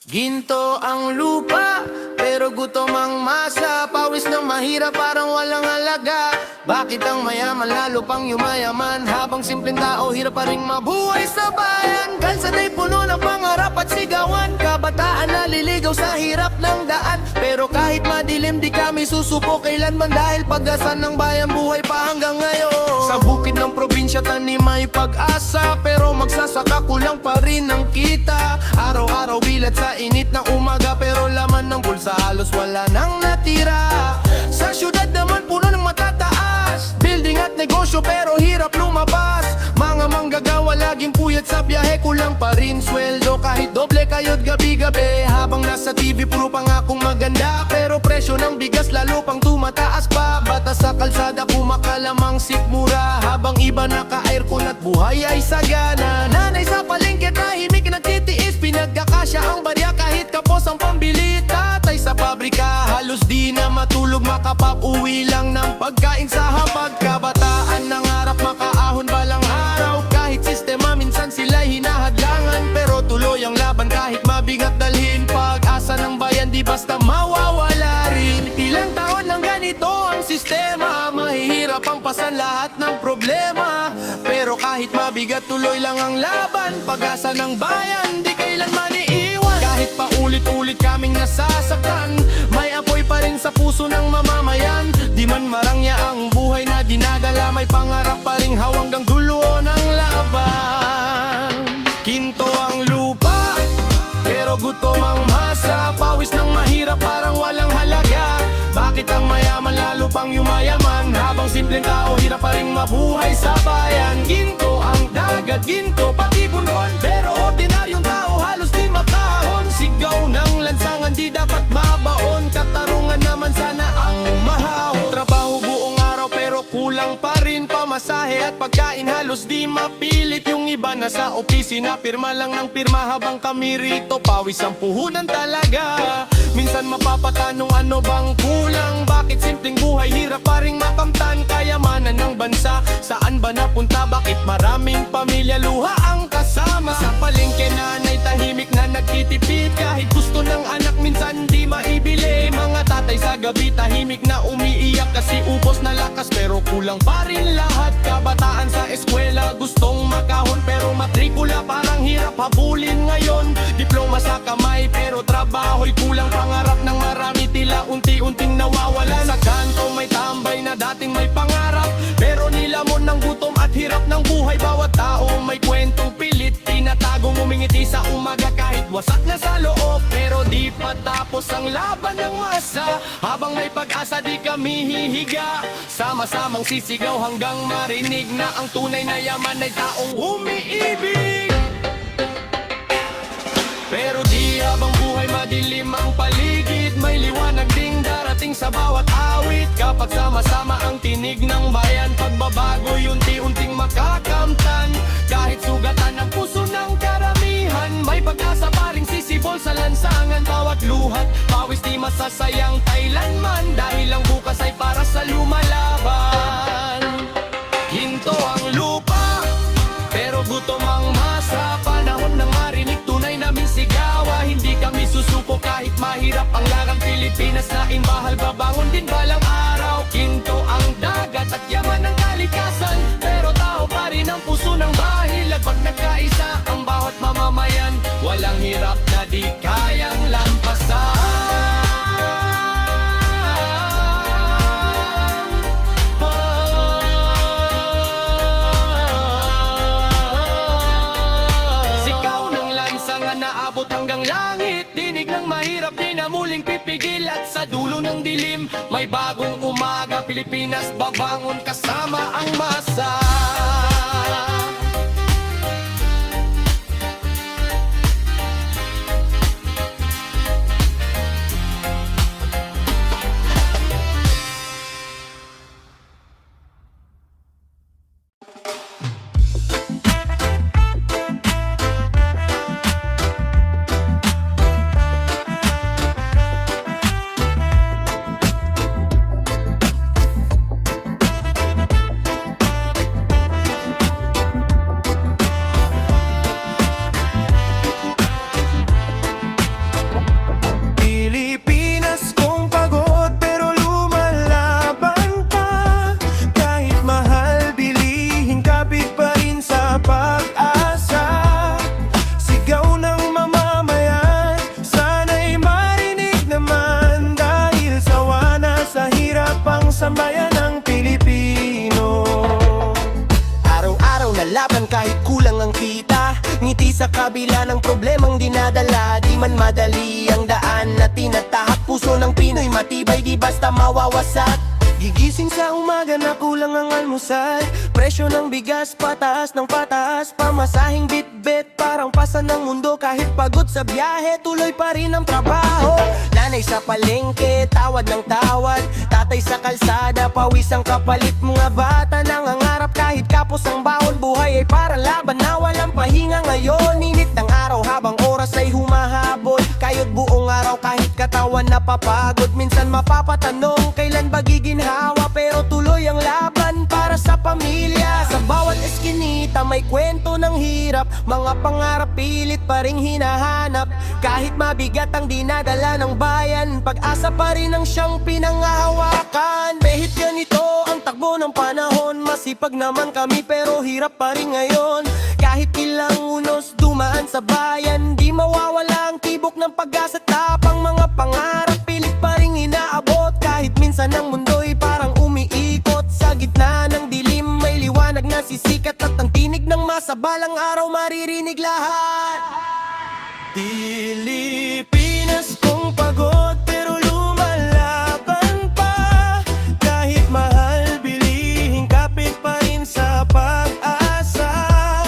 Ginto ang lupa, pero gutom ang masa. Pawis ng mahirap parang walang halaga. Bakit ang mayaman lalo pang yumayaman, habang simpleng tao hirap pa rin mabuhay sa bayan? Kalsada'y puno ng pangarap at sigawan, kabataan naliligaw sa hirap ng daan. Pero kahit madilim di kami susuko kailanman, dahil pag-asa ng bayan buhay pa hanggang ngayon. Sa bukid ng probinsya tanim may pag-asa, pero magsasaka kulang pa rin ang kita. Araw-araw bilat sa init ng umaga, pero laman ng bulsa halos wala nang natira. Sa syudad naman puno ng matataas, building at negosyo pero hirap lumabas. Mga manggagawa laging puyat sa biyahe, kulang pa rin sweldo kahit doble kayo't gabi-gabi. Habang nasa TV puro pangakong maganda, pero presyo ng bigas lalo pang tumataas pa. Bata sa kalsada kumakalamang sikmura, habang iba naka-aircon at buhay ay sagana. Nanay sa palengke tahimik nagtitiis, pinagkakasya ang barya kahit kapos ang pambili. Tatay sa pabrika halos di na matulog, makapag-uwi lang ng pagkain sa hapag. Kabataan nangarap makaahon balang araw, kahit sistema minsan sila'y hinahadlangan. Pero tuloy ang laban kahit mabigat dalhin, pag-asa ng bayan di basta mawawala rin. Ilang taon lang ganito ang sistema, mahihirap ang pasan lahat ng problema. Pero kahit mabigat tuloy lang ang laban, pag-asa ng bayan di kailanman iiwan. Kahit paulit-ulit kaming nasasaktan, may apoy pa rin sa puso ng mamamayan. Di man marangya ang buhay na dinadala, may pangarap pa rin hanggang dulo ng laban. Ginto ang lupa, pero gutom ang masa. Pawis ng mahirap parang walang halaga. Bakit ang mayaman lalo pang yumayaman, habang simpleng tao hirap pa rin mabuhay sa bayan? Ginto ang dagat, ginto pati bundon, pero ordinaryong tao halos di makahon. Sigaw ng lansangan di dapat mabaon, katarungan naman sana ang mahahon. Trabaho buong araw pero kulang pa rin pamasahe at pagkain halos di mapilit. Yung iba na sa opisina pirma lang ng pirma, habang kami rito pawis ang puhunan talaga. Minsan mapapatanong ano bang kulang, bakit simpleng buhay hirap pa rin makamtan? Kayamanan ng bansa saan ba napunta, bakit maraming pamilya luha ang kasama? Sa palengke nanay tahimik na nagtitipid, kahit gusto ng anak minsan di maibili. Mga tatay sa gabi tahimik na umiiyak kasi ubos na lakas, pero kulang pa rin lahat. Kabataan sa eskwela gustong makahon, pero matrikula parang hirap habulin ngayon. Diploma sa kamay pero trabaho'y kulang, pangarap ng marami tila unti-unting nawawala. Sa kanto may tambay na dating may pangarap, pero nilamon ng gutom at hirap ng buhay. Bawat tao may kwentong pilit, tinatagong umingiti sa umaga kahit wasak na sa loob. Pero di pa tapos ang laban ng masa, habang may pag-asa di kami hihiga. Sama-samang sisigaw hanggang marinig na ang tunay na yaman ay taong umiibig. Pero di habang buhay madilim ang paligid, may liwanag ding darating sa bawat awit. Kapag sama-sama ang tinig ng bayan, pagbabago'y unti-unting makakamtan. Kahit sugatan ang puso ng karamihan, may pag-asa pa ring sisibol sa lansangan. Bawat luhat, pawis di masasayang kailanman, dahil ang bukas ay para sa lumalaban. Ginto ang lupa, pero gutom ang masa. Panahon ng marinig tunay naming sigawa, hindi kami susuko kahit mahirap ang larang Pilipinas na imbahal. Babangon din balang araw. Ginto ang dagat at yaman ng kalikasan, pero tao pa rin ang puso ng bahil. At pag nagkaisa ang bawat mamamayan, walang hirap na di kayang lampasan. Naabot hanggang langit, dinig ng mahirap di na muling pipigil. At sa dulo ng dilim, may bagong umaga. Pilipinas babangon kasama ang masa. sambayan ng Pilipino. Araw-araw na laban kahit kulang ang kita, ngiti sa kabila ng problemang dinadala. Di man madali ang daan na tinatahak, puso ng Pinoy matibay, di basta mawawasak. Gigising sa umaga na kulang ang almusal, presyo ng bigas pataas ng pataas, pamasahing bit-bit parang pasan ng mundo. Kahit pagod sa biyahe, tuloy pa rin ang trabaho. Nanay sa palengke, tawad ng tawad, tatay sa kalsada, pawis ang kapalit. Mga bata nangangarap kahit kapos ang baon, buhay ay para laban na walang pahinga ngayon. Init ng araw habang oras ay humahabol, kayod buong araw kahit katawan napapagod. Minsan mapapatanong kailan ba giginhawa, pero tuloy ang laban para sa pamilya. Sa bawat eskinita may kwento ng hirap, mga pangarap pilit pa ring hinahanap. Kahit mabigat ang dinadala ng bayan, pag-asa pa rin ang siyang pinangahawakan. Behit ganito ang takbo ng panahon, masipag naman kami pero hirap pa rin ngayon. Kahit ilang unos dumaan sa bayan, di mawawala ang tibok ng pag-asa, tapang mga pangarap pilit pa ring inaabot. Kahit minsan ang mundo'y parang umiikot, sa gitna ng dilim may liwanag na sisikat, at ang tinig ng masa balang araw maririnig lahat. Pilipinas kung pagod pero lumalaban pa, kahit mahal bilihin kapit pa rin sa pag-asa.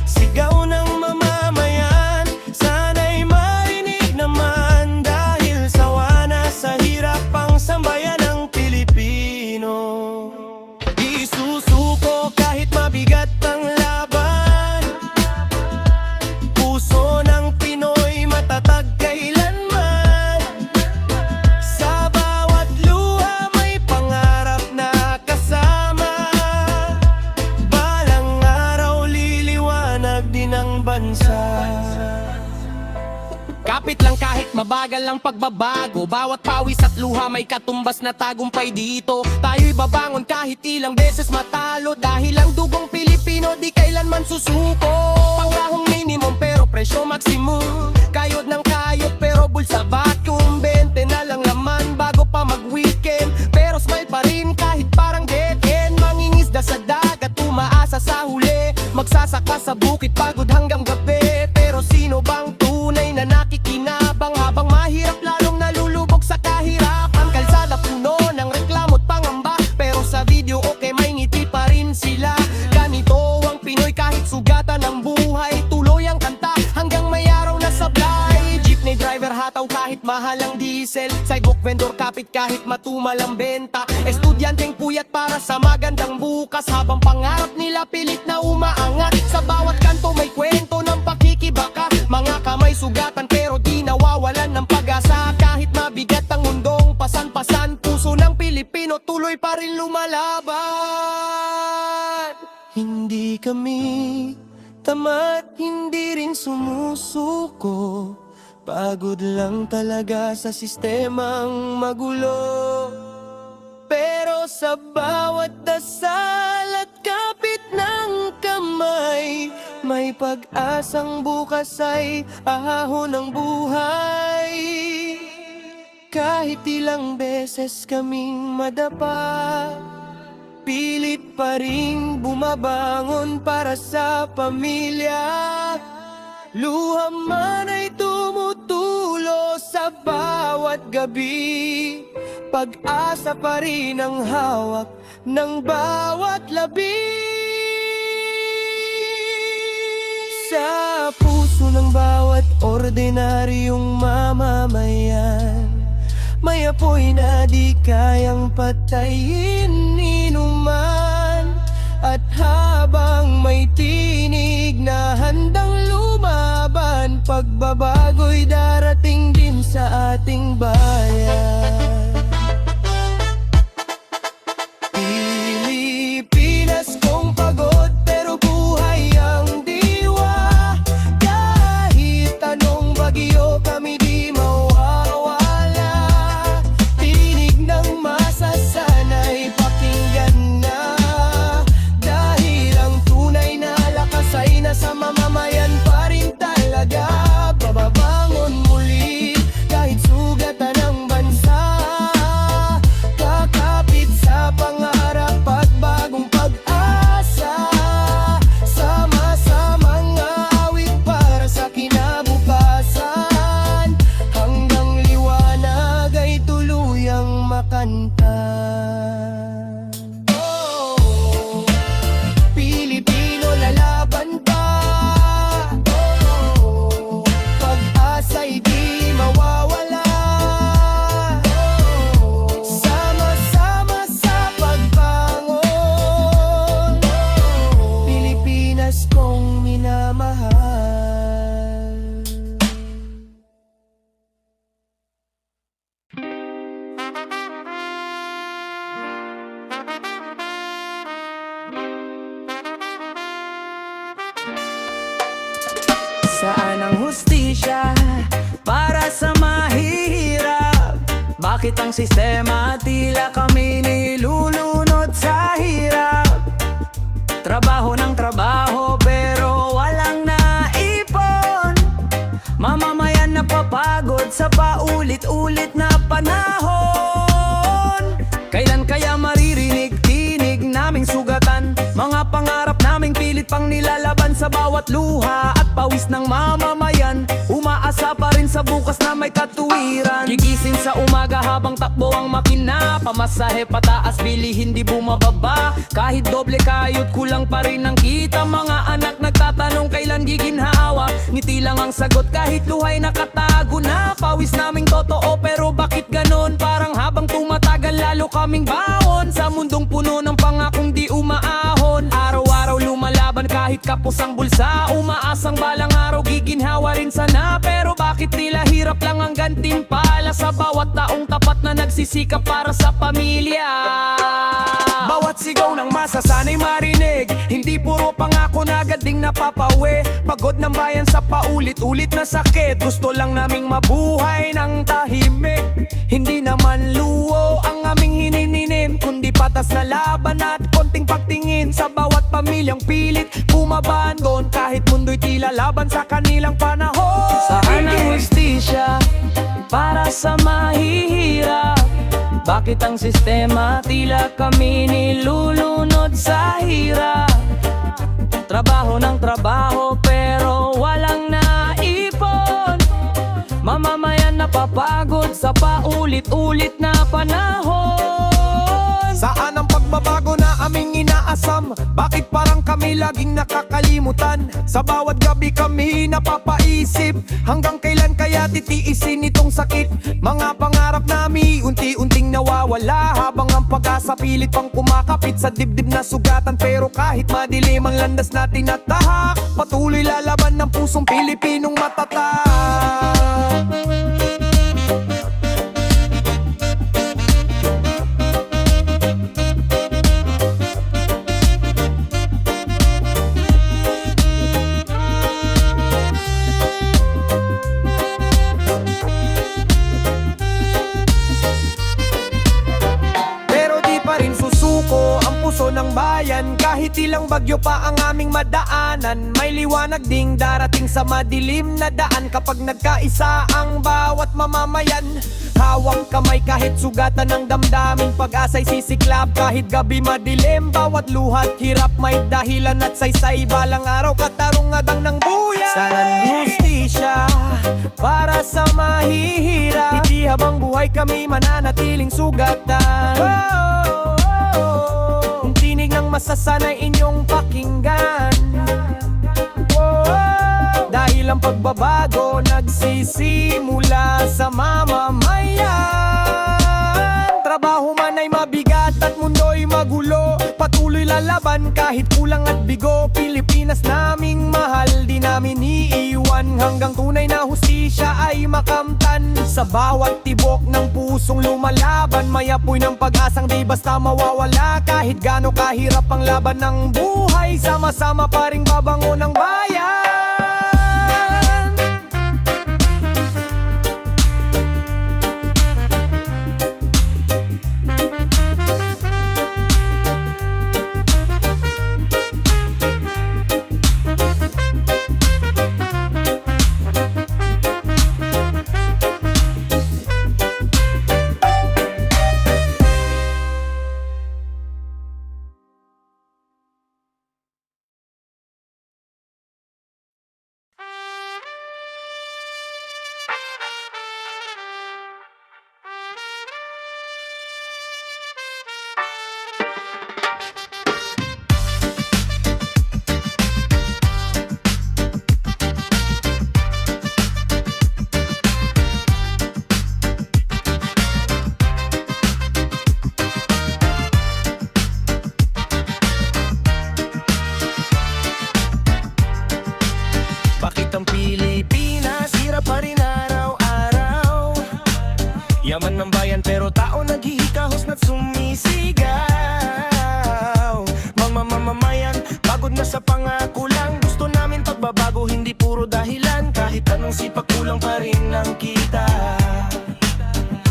Sigaw ng mamamayan, sana'y marinig naman, dahil sawa na sa hirap ang sambayan ng Pilipino. Isusuko kahit mabigat ang laban, puso ng Pinoy matatag kailanman. Sa bawat luha may pangarap na kasama, balang araw liliwanag din ang bansa. Kapit lang kahit mabagal ang pagbabago, bawat pawis at luha may katumbas na tagumpay dito. Tayo'y babangon kahit ilang beses matalo, dahil ang dugong Pilipino di kailanman susuko. Pangrahong minimum pero presyo maximum, kayod ng kayod pero bulsa vacuum. 20 na lang laman bago pa mag-weekend, pero smile pa rin kahit parang dead end. Mangingisda sa dagat, umaasa sa huli, magsasaka sa bukid pagod hanggang gabi. Pero sino bang tunay na nakikinabang habang mahirap lalong nalulubog sa kahirapan? Kalsada puno ng reklamo't pangamba, pero sa video okay may ngiti pa rin sila. Ganito ang Pinoy kahit sugatan ng buhay, tuloy ang kanta hanggang may araw na sablay. Jeepney driver hataw kahit mahal ang diesel, sidewalk vendor kapit kahit matumal ang benta. Estudyanteng puyat para sa magandang bukas, habang pangarap nila pilit na umaangat. Sa bawat kanto may kwento ng pakikibaka, mga kamay sugatan pero di nawawalan ng pag-asa. Kahit mabigat ang mundong pasan-pasan, puso ng Pilipino tuloy pa rin lumalaban. Hindi kami tamad, hindi rin sumusuko, pagod lang talaga sa sistemang magulo. Pero sa bawat dasal at kapit ng kamay, may pag-asang bukas ay ahon ng buhay. Kahit ilang beses kaming madapa, pilit pa rin bumabangon para sa pamilya. Luha man ay tumutulo sa bawat gabi, pag-asa pa rin ang hawak ng bawat labi. Sa puso ng bawat ordinaryong mamamayan, may apoy na di kayang patayin inuman. At habang may tinig na handang lumaban, pagbabago'y darating din sa ating bayan. Pilipinas kung pagod pero buhay ang diwa, kahit anong bagyo kami di mawawala. Tinig ng masa sana'y pakinggan na, dahil ang tunay na lakas ay nasa mamamayan pa rin talaga. Bababangon mula ang sistema, tila kami nilulunod sa hirap. Trabaho ng trabaho pero walang naipon. Mamamayan napapagod sa paulit-ulit na panahon. Kailan kaya maririnig-tinig naming sugatan? Mga pangarap naming pilit pang nilalaban sa bawat luha at pawis ng mamamayan. Umaasa pa rin sa bukas na may katuwiran. Gigising sa umaga habang takbo ang makina. Pamasahe pataas, bilihin di bumababa. Kahit doble kayod, kulang pa rin ang kita. Mga anak nagtatanong kailan giginhawa. Ngiti lang ang sagot kahit luhay nakatago na. Pawis naming totoo pero bakit ganon? Parang habang tumatagal lalo kaming bawon sa mundong puno ng pangakong di umaahon. Araw-araw lumalaban kahit kapos ang bulsa. Umaasang balang araw giginhawa rin sana. Pero bakit tila hirap lang ang gantimpala sa bawat taong tapat na nagsisikap para sa pamilya? Bawat sigaw ng masasanay marinig, hindi puro pangako na agad ding napapawi. Pagod ng bayan sa paulit-ulit na sakit, gusto lang naming mabuhay ng tahimik. Hindi naman luho ang aming hinininin, kundi patas na laban at konting pagtingin. Sa bawat pamilyang pilit bumabandon, kahit mundo'y tila laban sa kanilang panahon. Saan ang hustisya para sa mahihirap? Bakit ang sistema tila kami nilulunod sa hirap? Trabaho ng trabaho pero walang naipon. Mamamayan napapagod sa paulit-ulit na panahon. Saan ang pagbabago na aming inaasam? Bakit parang kami laging nakakalimutan? Sa bawat gabi kami napapaisip, hanggang kailan kaya titiisin itong sakit? Mga pangarap namin unti-unting nawawala, habang ang pag-asa pilit pang kumakapit sa dibdib na sugatan. Pero kahit madilim ang landas natin at tahak, patuloy lalaban ng pusong Pilipinong matatag. Ng bayan, kahit ilang bagyo pa ang aming madaanan, may liwanag ding darating sa madilim na daan. Kapag nagkaisa ang bawat mamamayan, hawak kamay kahit sugatan ng damdamin. Pag-asa'y sisiklab kahit gabi madilim, bawat luhat hirap may dahilan at saysay. Balang araw katarungadang ng buyan. Saan hustisya para sa mahihirap? Hindi habang buhay kami mananatiling sugatan. Tinig ng masasanay inyong pakinggan. Dahil ang pagbabago nagsisimula sa mamamayan. Trabaho man ay mabigat at mundo'y magulo, patuloy lalaban kahit kulang at bigo. Pilipinas naming mahal, di namin iiwan, hanggang tunay na hustisya ay makamtan. Sa bawat tibok ng pusong lumalaban, may apoy ng pag-asang di basta mawawala. Kahit gaano kahirap ang laban ng buhay, sama-sama pa ring babango ng bayan. Ang Pilipinas, hirap pa rin araw-araw. Yaman ng bayan pero tao naghihikahos na't sumisigaw. Mga mamamayan, pagod na sa pangako lang. Gusto namin pagbabago, hindi puro dahilan. Kahit anong sipak, kulang pa rin ang kita.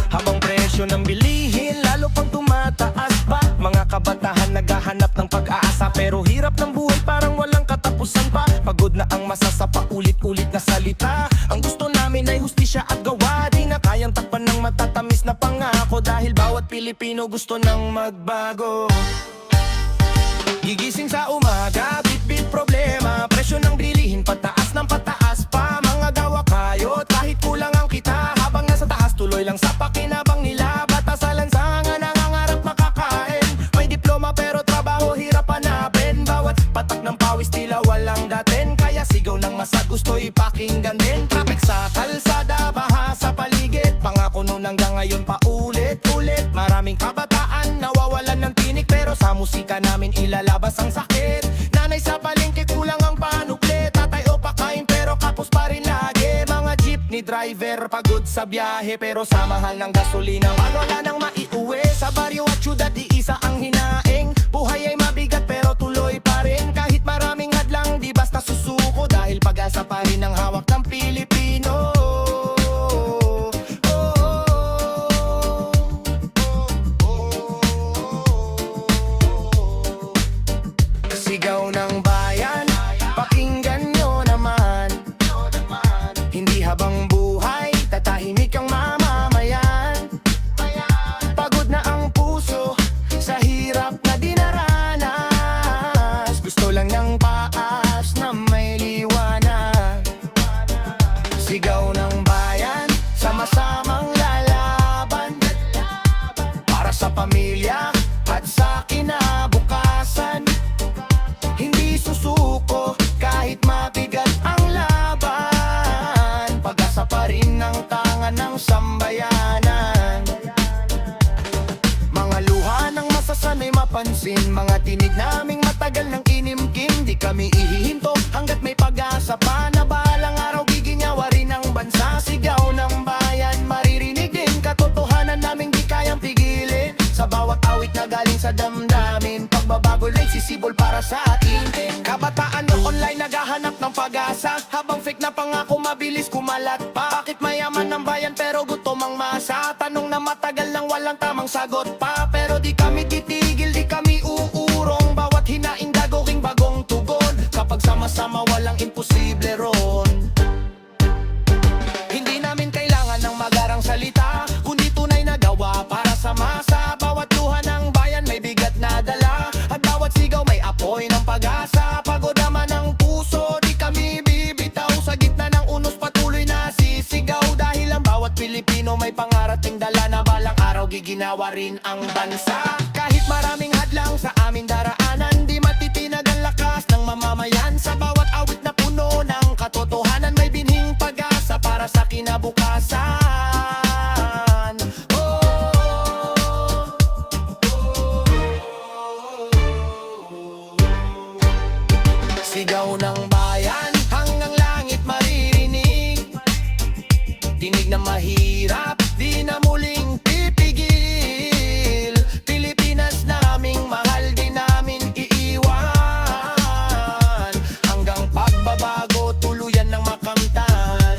Habang presyo Presyo ng bilihin lalo pang tumataas pa. Mga kabataan naghahanap ng pag-asa, pero hirap ng buhay parang walang katapusan pa. Pagod na ang masa sa paulit-ulit na salita. Ang gusto namin ay hustisya at gawa. Di na kayang takpan ng matatamis na pangako, dahil bawat Pilipino gusto ng magbago. Gigising sa umaga, bit-bit problema. Presyo ng bilihin pataas ng pataas pa. Mga gawa kayot kahit kulang ang kita. Habang nasa taas tuloy lang sa pakinabang nila. Bata sa lansangan nangangarap makakain. May diploma pero trabaho hirap hanapin. Bawat patak ng pawis tila walang datin. Kaya sigaw ng masa gusto ipakinggan din. Traffic sa kalsada, baha sa paligid. Pangako noon hanggang ngayon paulit-ulit. Maraming kabataan nawawalan ng tinik, pero sa musika namin ilalabas ang sakit. Nanay sa palengke kulang ang panukli. Tatay o pakain pero kapos pa rin lagi. Mga jeepney driver pagod sa biyahe, pero sa mahal ng gasolina pag wala nang maiuwi. Sa baryo at syudad di isa ang hinaing. Buhay ay mabigat pero tuloy pa rin. Kahit maraming hadlang di basta susuko, dahil pag-asa pa rin ang hawak ng Pilipino. Sigaw ng bayan, pakinggan nyo naman. Hindi habang buhay, tatahimik ang mamamayan. Pagod na ang puso sa hirap na dinaranas. Gusto lang ng paas na may liwanag. Sigaw ng bayan, sama-samang lalaban para sa pamilya at sa kinabukasan. Hindi susuko kahit mabigat ang laban. Pag-asa pa rin ang tangan ng sambayanan. Mga luha ng masasanay mapansin. Mga tinig naming matagal ng inimkim. Di kami ihihinto hanggat may pag-asa pa, na balang araw giginyawa rin ang bansa. Sigaw ng bayan, maririnig din. Katotohanan naming di kayang pigilin. Sa bawat awit na galing sa damdamin, pagbabago la'y sisibol para sa atin. Kabataan na online naghahanap ng pag-asa, habang fake na pangako mabilis kumalat pa. Bakit mayaman ng bayan pero gutom ang masa? Tanong na matagal nang walang tamang sagot pa. Pero di kami titigil, di kami uurong. Bawat hinaing gagawing bagong tugon. Kapag sama-sama walang imposible ron. Hindi namin kailangan ng magarang salita, kundi tunay na gawa para sa masa. Bawat luha ng bayan may bigat na dala, at bawat sigaw may apoy ng pag-asa. Pagod naman ang puso, di kami bibitaw. Sa gitna ng unos patuloy na sisigaw, dahil ang bawat Pilipino may pangarating dala, na balang araw giginawa rin ang bansa. Kahit maraming hadlang sa aming daraanan, di matitinag ang lakas ng mamamayan. Sa bawat awit na puno ng katotohanan, may binhing pag-asa para sa kinabukasan. Sigaw ng bayan, hanggang langit maririnig. Tinig na mahirap, di na muling pipigil. Pilipinas naming mahal, di namin iiwan. Hanggang pagbabago, tuluyan ng makamtan.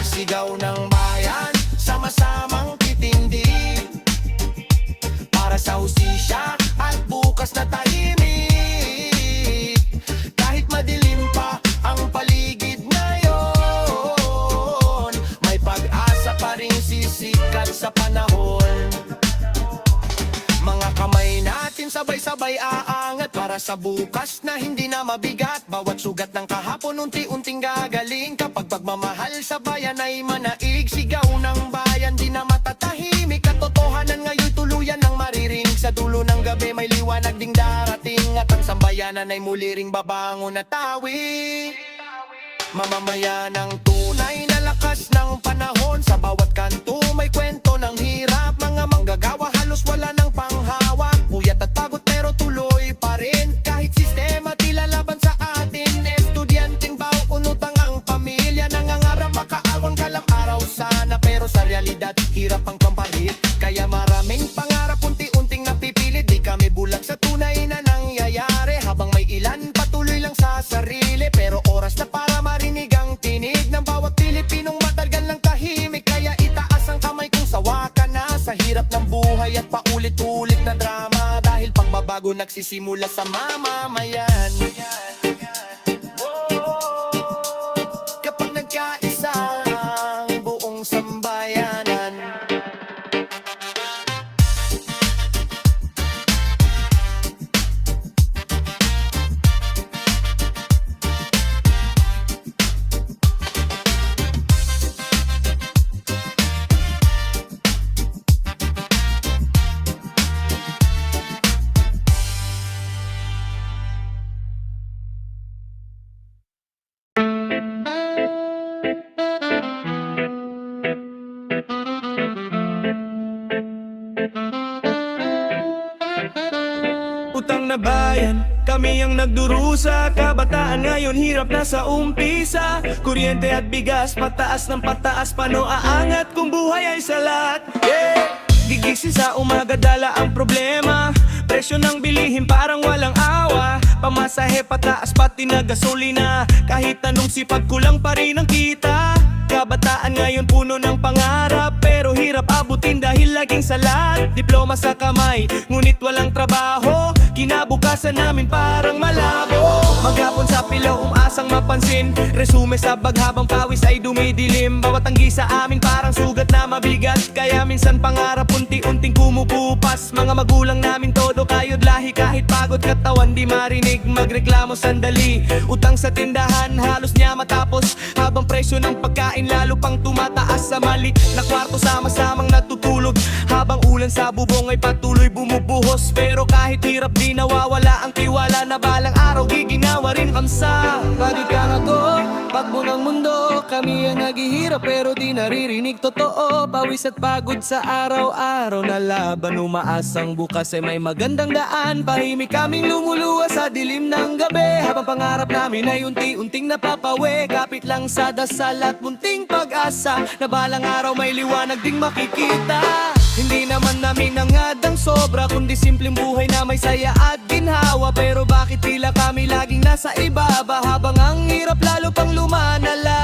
Sigaw ng bayan, sama-samang titindig para sa hustisya at bukas na tahimik. Kahit madilim pa ang paligid ngayon, may pag-asa pa rin sisikat sa panahon. Mga kamay natin sabay-sabay aangat para sa bukas na hindi na mabigat. Bawat sugat ng kahapon unti-unting gagaling. Kapag pagmamahal sa bayan ay manaig. Sigaw ng bayan di na matatahimik. Katotohanan ngayon tuluyan ng maririnig. Sa dulo ng gabi may liwanag ding darating, at ang sambayanan ay muli ring babangon at tawi. Mamamayan ng tunay na lakas ng panahon. Sa bawat kanto may kwento ng hirap. Mga manggagawa halos wala ng panghawak. Puyat at pagod pero tuloy pa rin. Kahit sistema tila laban sa atin. Estudyanteng baong unutang ang pamilya. Nangangarap makaawang kalang araw sana, pero sa realidad hirap ang pampalit. Kaya maraming pangarap unti-unting napipilit. Di kami bulag sa tunay na nangyayari, habang may ilan patuloy lang sa sarili. Pero oras na para marinig ang tinig ng bawat Pilipinong matagal ng tahimik. Kaya itaas ang kamay kung sawa ka na. nagsisimula sa mamamayan. Kapag nagkaisa ang buong sambayanan. Utang na bayan, kami ang nagdurusa. Kabataan ngayon hirap na sa umpisa. Kuryente at bigas, pataas ng pataas. Paano aangat kung buhay ay salat? Yeah! Gigising sa umaga, dala ang problema. Presyo ng bilihin parang walang awa. Pamasahe pataas pati na gasolina. Kahit anong sipag kulang pa rin ang kita. Kabataan ngayon puno ng pangarap, pero hirap abutin dahil laging salat. Diploma sa kamay, ngunit walang trabaho. Kinabukasan namin parang malabo. Maghapon sa pilaw, umasang mapansin. Resume sa bag habang pawis ay dumidilim. Bawat tanggi sa amin parang sugat na mabigat. Kaya minsan pangarap unti-unting kumukupas. Mga magulang namin todo kayod lahi. Kahit pagod katawan di marinig, magreklamo sandali. Utang sa tindahan, halos niya matapos. Habang presyo ng pagkain lalo pang tumataas. Sa mali na kwarto sama-samang natutulog. Habang ulan sa bubong ay patuloy bumubuhos. Pero kahit hirap di nawawala ang tiwala na balang araw giginawa rin kamsa. Pagod ka na ko, pagbo ng mundo. Kami ang naghihirap pero di naririnig totoo. Pawis at pagod sa araw-araw na laban. Umaasang bukas ay may magandang daan. Pahimik kaming lumuluwa sa dilim ng gabi. Habang pangarap namin ay unti-unting napapawi. Kapit lang sa dasal at munting pag-asa na balang araw may liwanag ding makikita. Hindi naman namin nangadang sobra, kundi simpleng buhay na may saya at ginhawa. Pero bakit tila kami laging nasa ibaba, habang ang hirap lalo pang lumanala.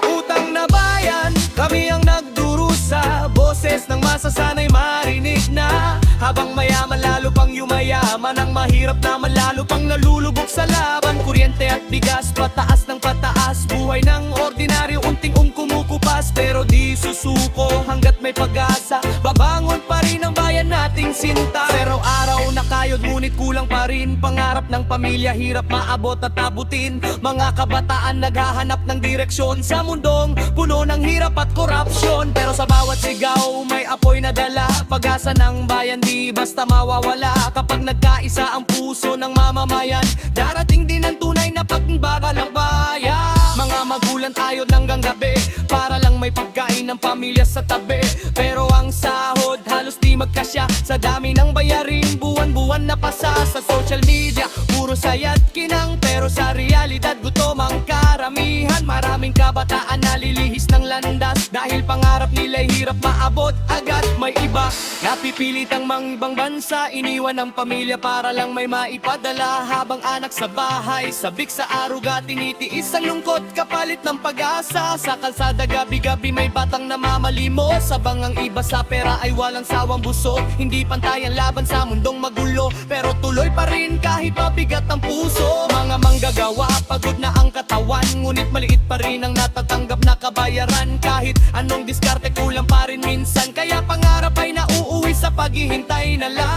Utang na bayan, kami ang nagdurusa. Boses ng masasanay marinig na. Habang mayaman lalo pang yumayaman, ang mahirap naman lalo pang nalulubog sa laban. Kuryente at bigas, pataas ng pataas. Buhay ng ordinaryo, unting kumukupas. Pero di susuko hanggat may pag-asa. Babangon pa rin ang bayan nating sinta. Pero araw na kayod, ngunit kulang pa rin. Pangarap ng pamilya, hirap maabot at abutin. Mga kabataan naghahanap ng direksyon sa mundong puno ng hirap at korupsyon. Pero sa bawat sigaw may apoy na dala. Pag-asa ng bayan di basta mawawala. Kapag nagkaisa ang puso ng mamamayan, darating din ang tunay na pagbagal ng bayan. Mga magulang tayo hanggang gabi para lang may pagkain ng pamilya sa tabi. Pero ang sahod halos di magkasya sa dami ng bayarin. Buwan-buwan na pasa sa social media, puro saya't kinang. Pero sa realidad gutom ang karamihan. Maraming kabataan nalilihis ng landas dahil pangarap nila'y hirap maabot agad. May iba napipilit ang mga ibang bansa, iniwan ang pamilya para lang may maipadala. Habang anak sa bahay, sabik sa aruga, tinitiis ang lungkot kapalit ng pag-asa. Sa kalsada gabi-gabi may batang namamalimos. Sabang ang iba sa pera ay walang sawang busog. Hindi pantay ang laban sa mundong magulo, pero tuloy pa rin kahit mabigat ang puso. Mga manggagawa, pagod na ang katawan, ngunit maliit pa rin ang natatanggap na kabayaran. Kahit anong diskarte kulang pa rin minsan, kaya pangarap ay nauuwi sa paghihintay na lang.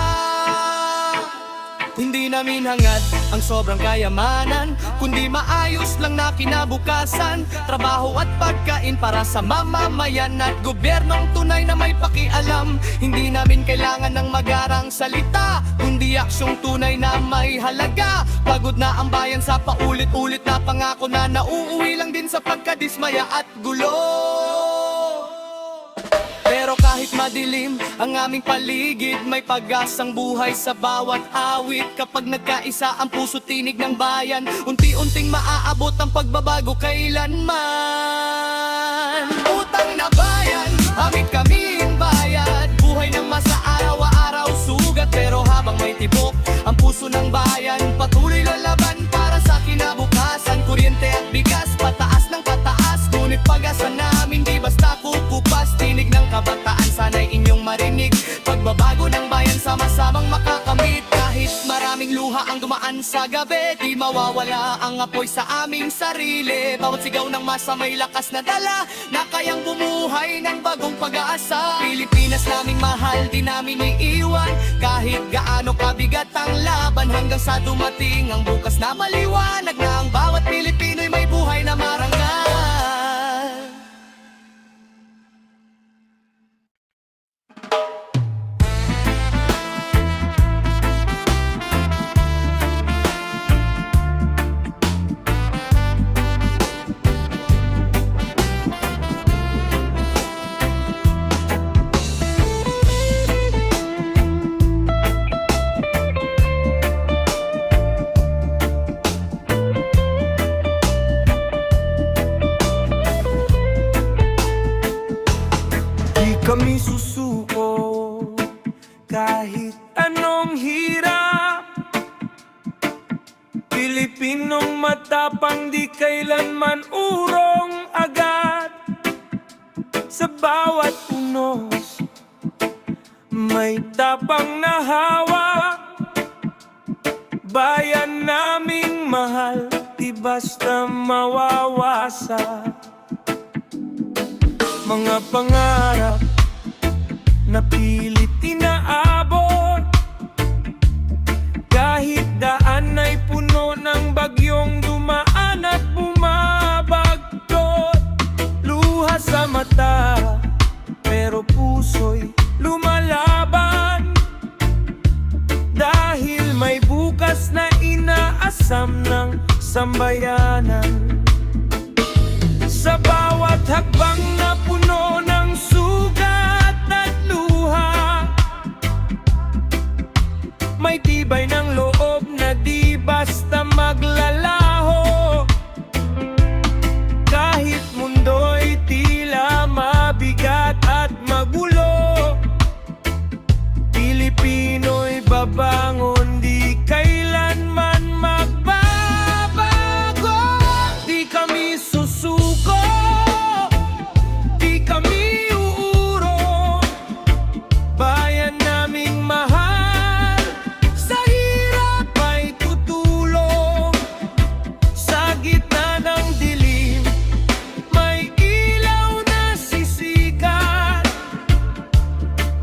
Hindi namin hangad ang sobrang kayamanan, kundi maayos lang na kinabukasan. Trabaho at pagkain para sa mamamayan at gobyernong tunay na may pakialam. Hindi namin kailangan ng magarang salita, kundi aksyong tunay na may halaga. Pagod na ang bayan sa paulit-ulit na pangako na nauuwi lang din sa pagkadismaya at gulo. Pero kahit madilim ang aming paligid, may pag-asang buhay sa bawat awit. Kapag nagkaisa ang puso tinig ng bayan, unti-unting maaabot ang pagbabago kailanman. Utang na bayan, amit kaming bayad. Buhay ng masa araw-araw sugat, pero habang may tibok ang puso ng bayan, patuloy lalaban para sa kinabukasan. Kuryente at bigas, pataas ng pataas, ngunit pag-asa namin di basta kukupas. Tinig ng kabataan, sana'y inyong marinig. Pagbabago ng bayan sa sama-samang makakamit. Kahit maraming luha ang dumaan sa gabi, di mawawala ang apoy sa aming sarili. Bawat sigaw ng masa may lakas na dala, na kayang bumuhay ng bagong pag-asa. Pilipinas naming mahal, di namin iiwan, kahit gaano kabigat ang laban, hanggang sa dumating ang bukas na maliwanag, na ang bawat Pilipino'y may buhay na marangal. Kami susuko kahit anong hirap. Pilipinong matapang, di kailanman urong agad. Sa bawat unos may tapang na hawak. Bayan naming mahal, di basta mawawasak. Mga pangarap na pilit inaabot, kahit daan ay puno ng bagyong dumaan at bumabagtot. Luha sa mata, pero puso'y lumalaban, dahil may bukas na inaasam ng sambayanan. Sa bawat hakbang na puno ng sugat at luha, may tibay ng loob na di basta maglalaho. Kahit mundo'y tila mabigat at magulo, Pilipino'y babangon, di kailanman magbabago. Di kami susuko, di kami uurong. Bayan naming mahal, sa hirap ay tutulong. Sa gitna ng dilim, may ilaw na sisikat.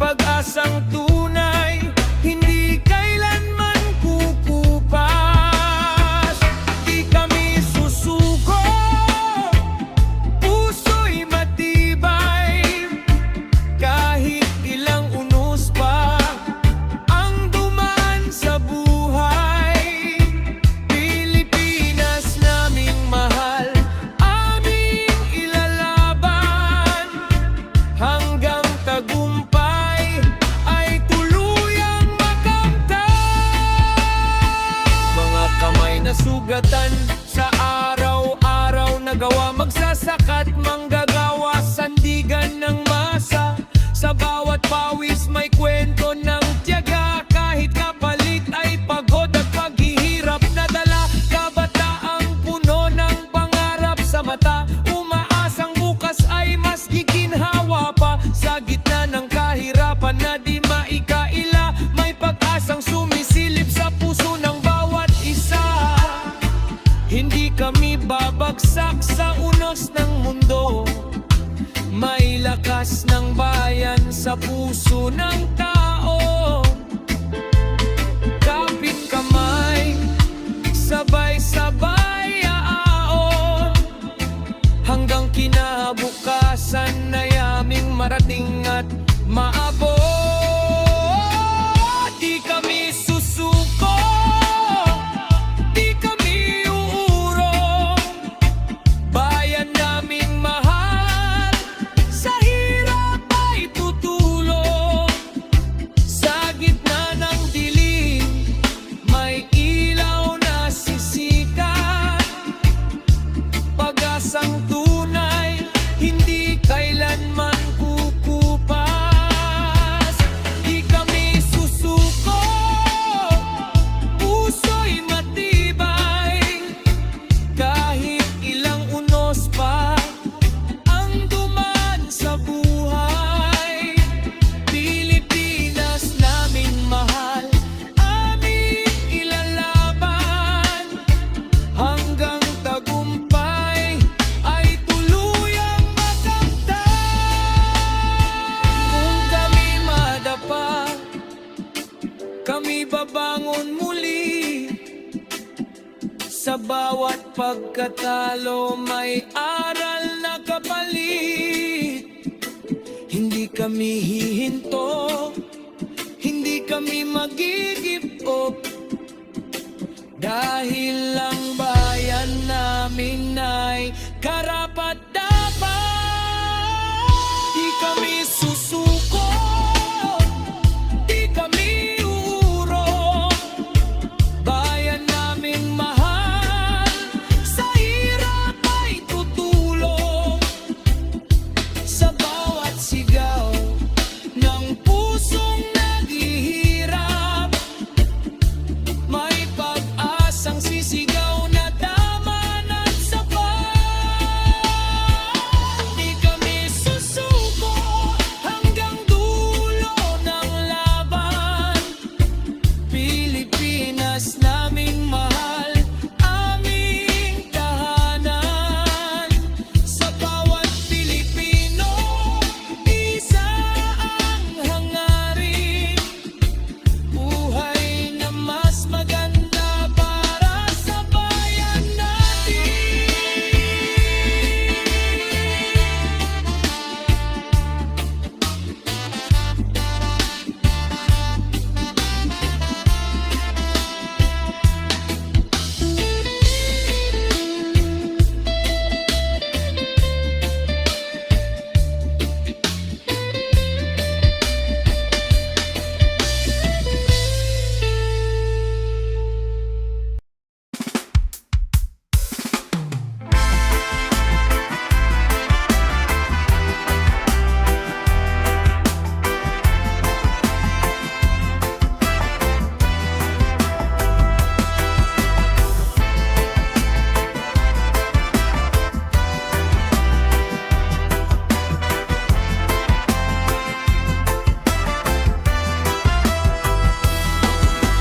Pag-asang tunay, hindi kailanman kukupas. Di kami susuko, puso'y matibay, kahit ilang unos pa ang dumaan sa buhay. Pilipinas naming mahal, aming ilalaban, hanggang tagumpay ay tuluyang makamtan. Mga kamay na sugatan sa araw-araw na gawa, magsasakat, manggagawa, sandigan ng masa. Sa bawat pawis may kwento ng tiyaga, kahit kapalit ay pagod at paghihirap na dala. Kabataang puno ng pangarap sa mata, umaasang bukas ay mas giginhawa pa. Sa gitna ng kahirapan na di maikaila, may pag-asang sumisilip sa puso ng bawat isa. Hindi kami babagsak sa unos ng mundo, may lakas ng bayan sa puso ng tao. Kapit kamay, sabay-sabay aaon, hanggang kinabukasan na yaming marating at maabot. Di kami susuko, di kami uurong. Bayan naming mahal, sa hirap ay tutulong. Sa gitna ng dilim, may ilaw na sisikat. Pag-asang tunay, hindi kailanman kukupas. pagkatalo may aral na kapalit. Hindi kami hihinto, hindi kami mag-give up, dahil ang bayan namin ay karapat-dapat. Di kami susuko, di kami uurong, bayan naming mahal, sa hirap ay tutulong. Sa bawat sigaw ng pusong naghihirap, may pag-asang sisigaw na tama at sapat. Di kami susuko hanggang dulo ng laban. Pilipinas naming mahal, aming tahanan. Sa bawat Pilipino, isa ang hangarin, buhay na mas maganda para sa bayan natin.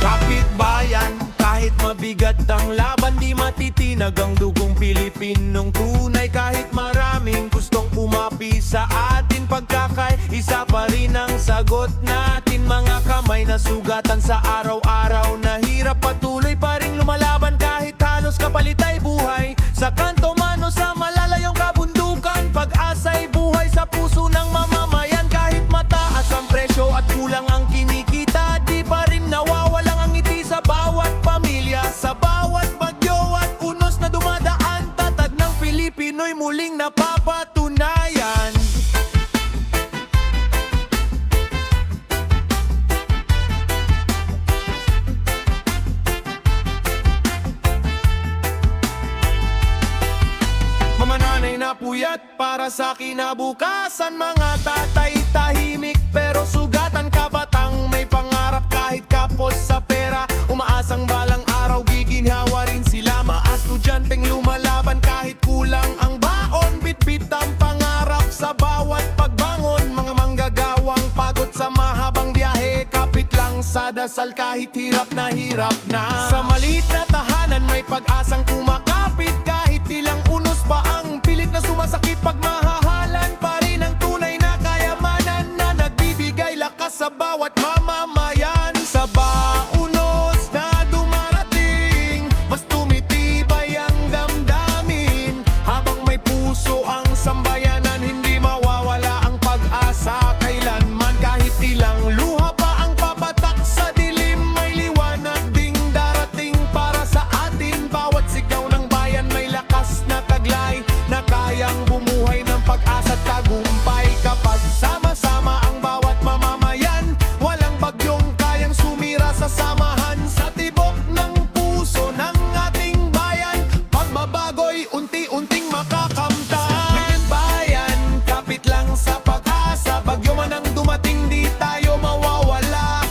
Kapitbayan, kahit mabigat ang laban, di matitinag ang dugong Pilipinong tunay. Kahit maraming gustong umapi sa atin, pagkakaisa pa rin ang sagot natin. Mga kamay na sugatan sa araw-araw na hirap, patuloy pa rin lumalaban kahit halos kapalit ay buhay. Sa kanto man o sa malalayong kabundukan, pag-asa'y buhay sa puso ng mamamayan. Kahit mataas ang presyo at kulang ang kinikita, di pa rin nawawalang ang ngiti sa bawat pamilya. Sa bawat bagyo at unos na dumadaan, tatag ng Pilipino'y muling napapatunayan. Mamananay na puyat para sa kinabukasan, mga tatay tahimik pero sugatan. Kabatang may pangarap kahit kapos sa pera, umaasang balang araw giginhawa rin sila. Mga estudyanteng lumalaban kahit kulang ang baon, bitbit ang pangarap sa bawat pagbangon. Mga manggagawang pagod sa mahabang biyahe, kapit lang sa dasal kahit hirap na hirap na. Sa maliit na tahanan may pag-asang kumakapit, kahit ilang unos pa ang pilit na sumasakit. Pag mahahalan pa rin ang tunay na kayamanan na nagbibigay lakas sa bawat mamamayan. Sa baunos na dumarating, mas tumitibay ang damdamin. Habang may puso ang sambayanan, hindi mawawala ang pag-asa kailanman. Kahit ilang luha pa ang papatak sa dilim, may liwanag ding darating para sa atin. Bawat sigaw ng bayan may lakas na taglay, na kayang bumuhay ng pag-asa at tagumpay. Kapag sama-sama ang bawat mamamayan, walang bagyong kayang sumira sa samahan. Sa tibok ng puso ng ating bayan, pagbabago'y unti-unting makakamtan. Bayan, kapit lang sa pag-asa, bagyo man ang dumating, di tayo mawawala.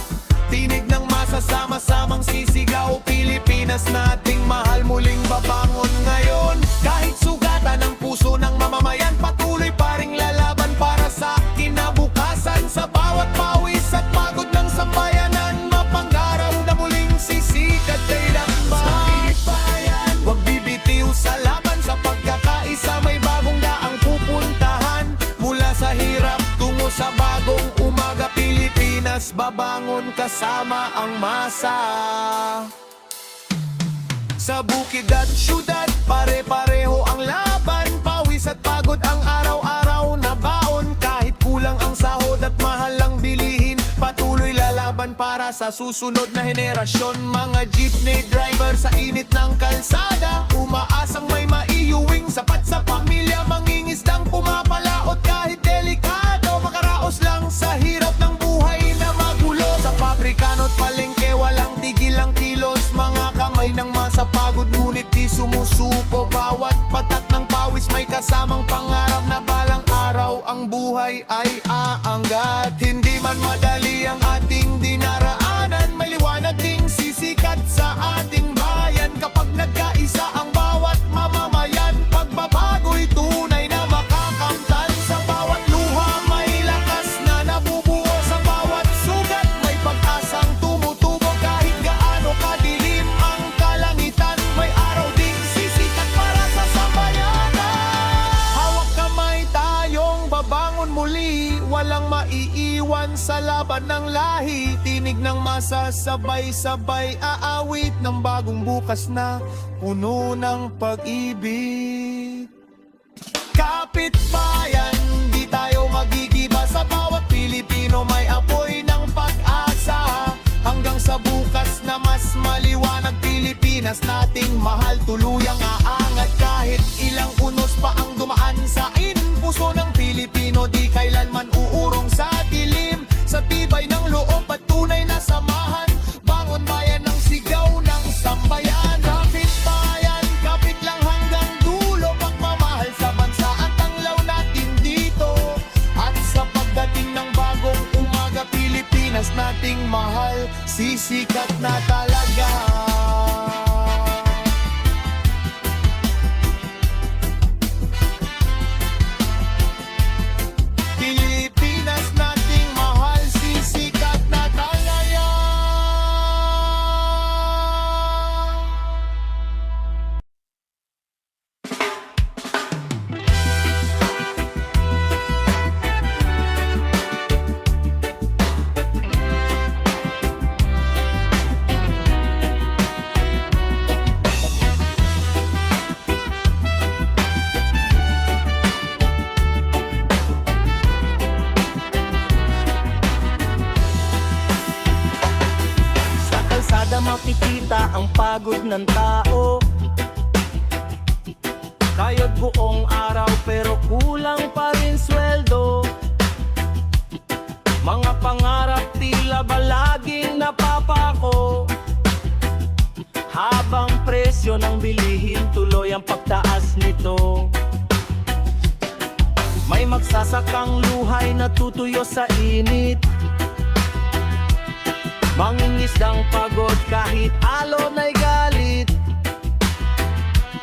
Tinig ng masa, sama-samang sisigaw, Pilipinas nating mahal, muling babangon ngayon. Kahit sugatan ang puso ng mamamayan, patuloy pa ring lalaban para sa kinabukasan. Sa bawat pawis at pagod ng sambayanan, mapangaraw na muling sisikat ay lakbay. Huwag bibitiw sa laban, sa pagkakaisa may bagong daang pupuntahan. Mula sa hirap tungo sa bagong umaga, Pilipinas babangon kasama ang masa. Sa bukid at syudad, pare-pareho ang laban. Pawis at pagod ang araw-araw na baon. Kahit kulang ang sahod at mahal ang bilihin, patuloy lalaban para sa susunod na henerasyon. Mga jeepney driver sa init ng kalsada, umaasang may maiuwing sapat sa pamilya. Mangingisdang pumapalaot kahit delikado, makaraos lang sa hirap ng buhay na magulo. Sa pabrikano't palengke, walang tigil ang kilos. Mga kamay ng masapagod, ngunit di sumusuko. Bawat patak ng pawis may kasamang pangarap na balang araw ang buhay ay aangat. Hindi man madali ang ating dinaraanan, may liwanag ding sisikat sa ating bayan. Kapag nagkaisa ang bawat mamamayan, pagbabago'y tunay na makakamtan. Sa bawat luha may lakas na nabubuo, sa bawat sugat may pag-asang tumutubo. Kahit gaano kadilim ang kalangitan, may araw ding sisikat para sa sambayanan. Hawak kamay tayong babangon muli, walang maiiwan sa laban ng lahi. Tinig ng masa, sabay-sabay aawit ng bagong bukas na puno ng pag-ibig. Kapit bayan, di tayo magigiba. Sa bawat Pilipino may apoy ng pag-asa. Hanggang sa bukas na mas maliwanag, Pilipinas nating mahal, tuluyang aangat. Kahit ilang unos pa ang dumaan sa puso ng Pilipino, di kailanman uurong sa dilim. Sa tibay ng loob at tunay na samahan, bangon bayan ng sigaw ng sambayan. Kapit bayan, kapit lang hanggang dulo, pagmamahal sa bansa at tanglaw natin dito. At sa pagdating ng bagong umaga, Pilipinas nating mahal, sisikat na talaga. Pilipinas nating mahal, sisikat na talaga. Sa kalsada makikita ang pagod ng tao, kayod buong araw pero kulang pa rin sweldo. Mga pangarap tila ba laging napapako, habang presyo ng bilihin tuloy ang pagtaas nito. May magsasakang luhay na tutuyo sa init, mangingisdang pagod kahit alon ay galit.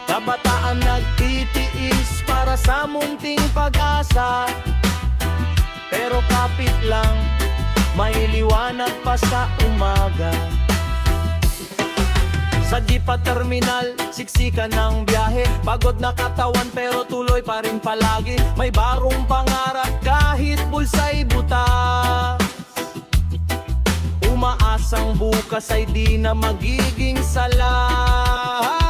Kabataan nagtitiis para sa munting pag-asa, pero kapit lang, may liwanag pa sa umaga. Sa jeep at terminal, siksikan ng biyahe, pagod na katawan pero tuloy pa rin palagi. May barong pangarap kahit bulsa'y butas, umaasang bukas ay di na magiging salat.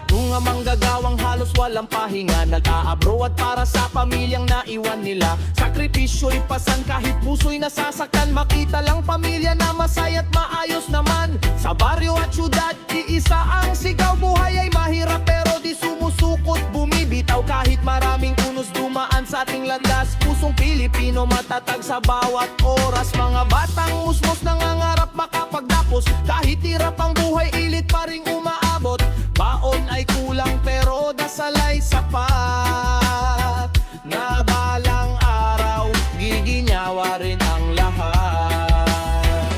Kung ang manggagawang halos walang pahinga, nag-aabroad para sa pamilyang naiwan nila. Sakripisyo'y pasan kahit puso'y nasasaktan, makita lang pamilya na masaya't maayos naman. Sa baryo at syudad, iisa ang sigaw, buhay ay mahirap pero di sumusukot, bumibitaw kahit maraming unos dumaan sa ating landas. Pusong Pilipino matatag sa bawat oras, mga batang musmos nangangarap makapagdapos. Kahit hirap ang buhay, ilit pa ring umaabot. Baon ay kulang pero dasal ay sapat, na balang araw giginyawa rin ang lahat.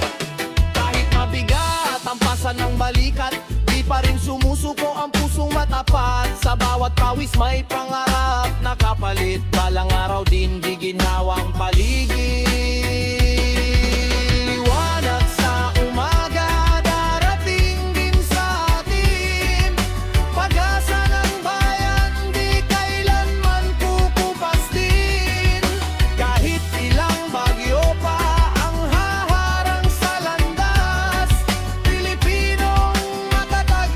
Kahit mabigat ang pasan ng balikat, di pa rin sumusuko ang pusong matapat. Sa bawat pawis may pangarap na kapalit, balang araw din di ginhawang paligid. Liwanag sa umaga darating din sa atin, pag-asa ng bayan di kailanman kukupas din. Kahit ilang bagyo pa ang haharang sa landas, Pilipinong matatag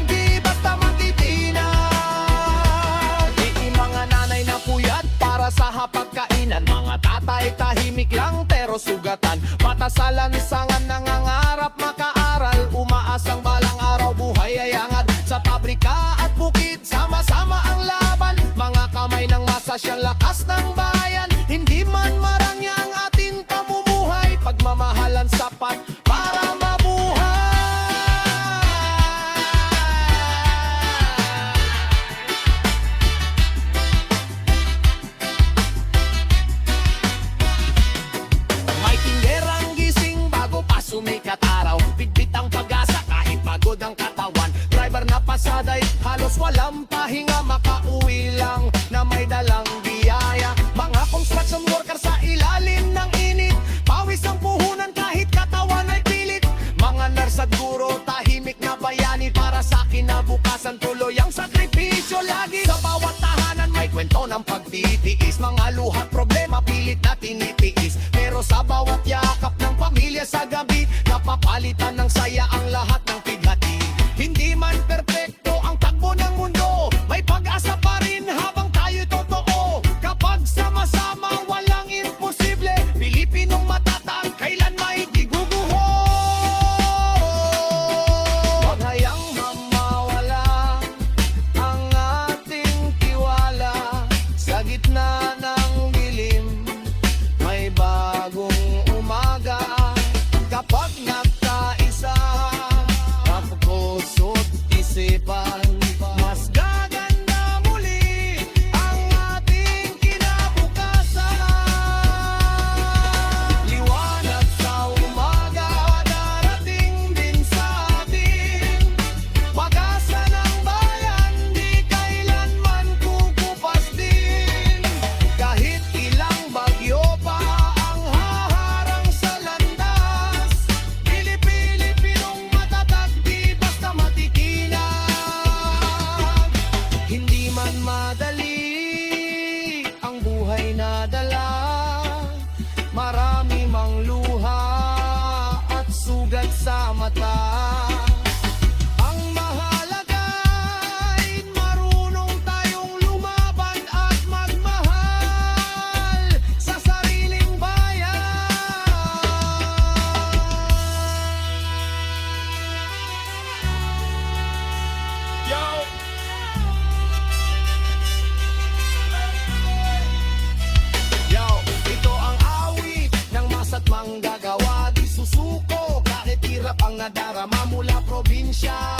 bukas yung lakas ng bayan. Hindi man marangya ang ating pamumuhay, pagmamahalan sapat para mabuhay. May tinderang gising bago pa sumikat araw, bitbit ang pag-asa kahit pagod ang katawan. Driver na pasaday, halos walang pahinga, makauwi lang na may dalang biyaya. Mga construction worker sa ilalim ng init, pawis ang puhunan kahit katawan ay pilit. Mga nurse at guro, tahimik na bayani, para sa kinabukasan tuloy ang sakripisyo lagi. Sa bawat tahanan may kwento ng pagtitiis, mga luhat problema pilit na tinitiis. Pero sa bawat yakap ng pamilya sa gabi, napapalitan ng saya ang lahat ng pighati. Hindi man perpekto ang takbo ng mundo, may pag-asa pa rin habang tayo'y totoo. Kapag sama-sama walang imposible, Pilipinong matatag kailan may giguguho. Huwag hayang mamawala ang ating tiwala, sa gitna ng dilim may bagong umaga. Kapag nagkaisa ang puso't isipan, mas gaganda muli ang ating kinabukasan. Liwanag sa umaga darating din sa atin, pag-asa ng bayan di kailanman kukupas din. Kahit ilang bagyo pa ang haharang sa landas, Pilipinong matatag di basta matitinag. Hindi man madali ang buhay na dala, marami mang luha at sugat sa mata. Ang mahalaga'y marunong tayong lumaban at magmahal sa sariling bayan. Yo! Yo! Ito ang awit ng masa't manggagawa, di susuko kahit hirap ang nadarama mula probinsya.